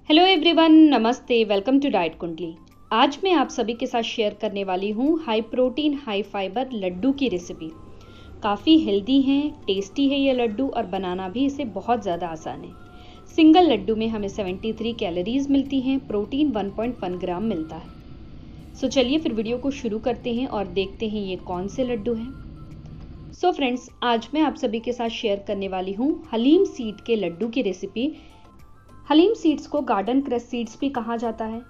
Hello everyone, नमस्ते। Welcome to diet कुंडली। आज मैं आप सभी के साथ शेयर करने वाली हूँ high protein high fibre laddoo की रेसिपी। काफ़ी हेल्दी हैं, टेस्टी है ये लड्डू और बनाना भी इसे बहुत ज़्यादा आसान है। सिंगल लड्डू में हमें 73 कैलोरीज मिलती हैं, प्रोटीन 1.1 ग्राम मिलता है। सो चलिए फिर वीडियो को शुरू करते हैं और देखते हैं ये कौन से लड्डू हैं। सो फ्रेंड्स, आज मैं आप सभी के साथ शेयर करने वाली हूँ हलीम सीड के लड्डू की रेसिपी। हलीम सीड्स को गार्डन क्रश सीड्स भी कहा जाता है।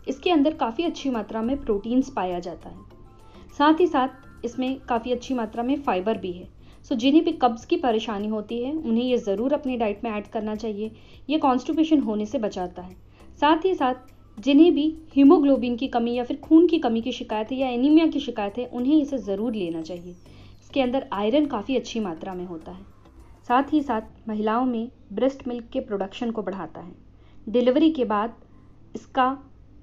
इसके अंदर काफ़ी अच्छी मात्रा में प्रोटीन्स पाया जाता है, साथ ही साथ इसमें काफ़ी अच्छी मात्रा में फाइबर भी है। सो जिन्हें भी कब्ज़ की परेशानी होती है उन्हें ये ज़रूर अपनी डाइट में ऐड करना चाहिए। ये कॉन्स्टिपेशन होने से बचाता है। साथ ही साथ जिन्हें भी हीमोग्लोबिन की कमी या फिर खून की कमी की शिकायत है या एनीमिया की शिकायत है उन्हें इसे ज़रूर लेना चाहिए। इसके अंदर आयरन काफ़ी अच्छी मात्रा में होता है। साथ ही साथ महिलाओं में ब्रेस्ट मिल्क के प्रोडक्शन को बढ़ाता है। डिलीवरी के बाद इसका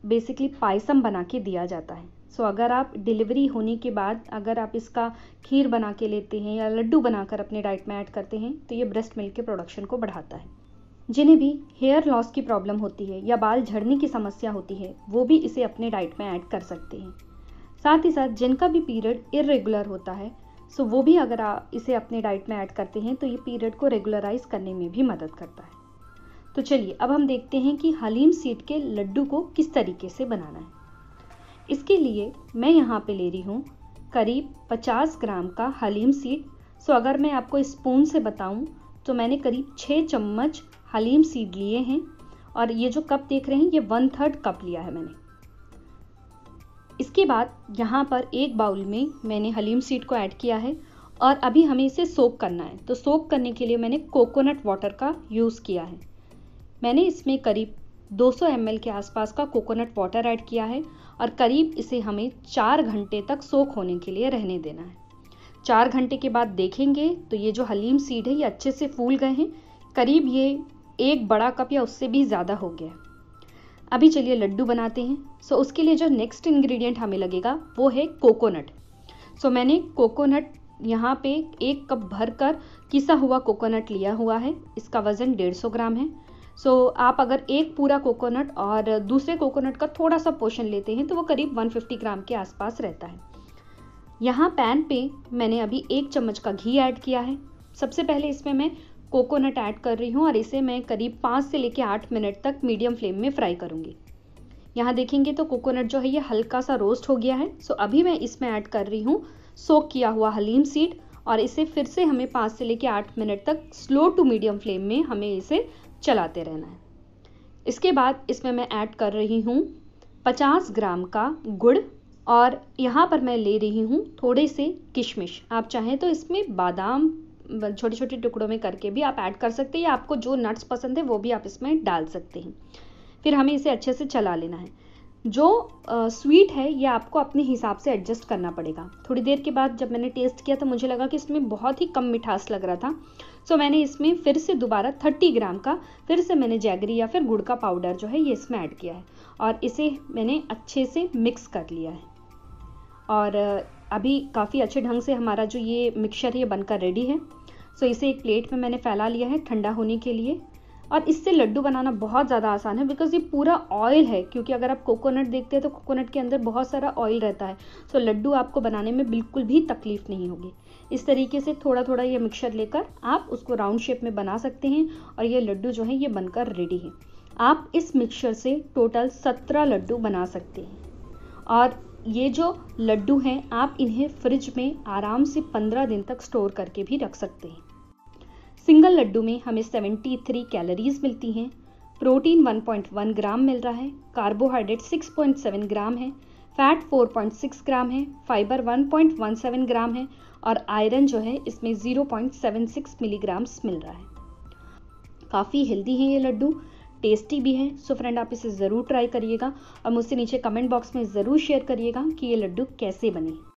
बेसिकली पायसम बना के दिया जाता है। सो अगर आप डिलीवरी होने के बाद अगर आप इसका खीर बना के लेते हैं या लड्डू बनाकर अपने डाइट में ऐड करते हैं तो ये ब्रेस्ट मिल्क के प्रोडक्शन को बढ़ाता है। जिन्हें भी हेयर लॉस की प्रॉब्लम होती है या बाल झड़ने की समस्या होती है वो भी इसे अपने डाइट में ऐड कर सकते हैं। साथ ही साथ जिनका भी पीरियड इरेगुलर होता है सो वो भी अगर आप इसे अपने डाइट में ऐड करते हैं तो ये पीरियड को रेगुलराइज करने में भी मदद करता है। तो चलिए अब हम देखते हैं कि हलीम सीड के लड्डू को किस तरीके से बनाना है। इसके लिए मैं यहाँ पे ले रही हूँ करीब 50 ग्राम का हलीम सीड। सो अगर मैं आपको स्पून से बताऊँ तो मैंने करीब 6 चम्मच हलीम सीड लिए हैं और ये जो कप देख रहे हैं ये 1/3 कप लिया है मैंने। इसके बाद यहाँ पर एक बाउल में मैंने हलीम सीड को ऐड किया है और अभी हमें इसे सोक करना है। तो सोक करने के लिए मैंने कोकोनट वाटर का यूज़ किया है। मैंने इसमें करीब 200 ml के आसपास का कोकोनट वाटर ऐड किया है और करीब इसे हमें 4 घंटे तक सोक होने के लिए रहने देना है। 4 घंटे के बाद देखेंगे तो ये जो हलीम सीड है ये अच्छे से फूल गए हैं। करीब ये एक बड़ा कप या उससे भी ज़्यादा हो गया है। अभी चलिए लड्डू बनाते हैं। सो उसके लिए जो नेक्स्ट इंग्रेडिएंट हमें लगेगा वो है कोकोनट। सो मैंने कोकोनट यहाँ पे 1 कप भरकर किसा हुआ कोकोनट लिया हुआ है। इसका वज़न 150 ग्राम है। सो आप अगर एक पूरा कोकोनट और दूसरे कोकोनट का थोड़ा सा पोर्शन लेते हैं तो वो करीब 150 ग्राम के आसपास रहता है। यहाँ पैन पे मैंने अभी 1 चम्मच का घी ऐड किया है। सबसे पहले इसमें मैं कोकोनट ऐड कर रही हूँ और इसे मैं करीब 5 से लेकर 8 मिनट तक मीडियम फ्लेम में फ्राई करूँगी। यहाँ देखेंगे तो कोकोनट जो है ये हल्का सा रोस्ट हो गया है। सो अभी मैं इसमें ऐड कर रही हूँ सोक किया हुआ हलीम सीड और इसे फिर से हमें 5 से लेकर 8 मिनट तक स्लो टू मीडियम फ्लेम में हमें इसे चलाते रहना है। इसके बाद इसमें मैं ऐड कर रही हूँ 50 ग्राम का गुड़ और यहाँ पर मैं ले रही हूँ थोड़े से किशमिश। आप चाहें तो इसमें बादाम छोटे छोटे टुकड़ों में करके भी आप ऐड कर सकते हैं या आपको जो नट्स पसंद है वो भी आप इसमें डाल सकते हैं। फिर हमें इसे अच्छे से चला लेना है। जो स्वीट है ये आपको अपने हिसाब से एडजस्ट करना पड़ेगा। थोड़ी देर के बाद जब मैंने टेस्ट किया तो मुझे लगा कि इसमें बहुत ही कम मिठास लग रहा था। सो मैंने इसमें फिर से दोबारा 30 ग्राम का फिर से मैंने जैगरी या फिर गुड़ का पाउडर जो है ये इसमें ऐड किया है और इसे मैंने अच्छे से मिक्स कर लिया है। और अभी काफ़ी अच्छे ढंग से हमारा जो ये मिक्सचर है ये बनकर रेडी है। सो इसे एक प्लेट में मैंने फैला लिया है ठंडा होने के लिए। और इससे लड्डू बनाना बहुत ज़्यादा आसान है बिकॉज ये पूरा ऑयल है। क्योंकि अगर आप कोकोनट देखते हैं तो कोकोनट के अंदर बहुत सारा ऑयल रहता है। सो लड्डू आपको बनाने में बिल्कुल भी तकलीफ नहीं होगी। इस तरीके से थोड़ा थोड़ा ये मिक्सचर लेकर आप उसको राउंड शेप में बना सकते हैं और ये लड्डू जो है ये बनकर रेडी है। आप इस मिक्सचर से टोटल 17 लड्डू बना सकते हैं और ये जो लड्डू हैं आप इन्हें फ्रिज में आराम से 15 दिन तक स्टोर करके भी रख सकते हैं। सिंगल लड्डू में हमें 73 कैलोरीज मिलती हैं, प्रोटीन 1.1 ग्राम मिल रहा है, कार्बोहाइड्रेट 6.7 ग्राम है, फैट 4.6 ग्राम है, फाइबर 1.17 ग्राम है और आयरन जो है इसमें 0.76 मिलीग्राम्स मिल रहा है। काफ़ी हेल्दी है ये लड्डू, टेस्टी भी है। सो फ्रेंड, आप इसे ज़रूर ट्राई करिएगा और मुझसे नीचे कमेंट बॉक्स में ज़रूर शेयर करिएगा कि ये लड्डू कैसे बने।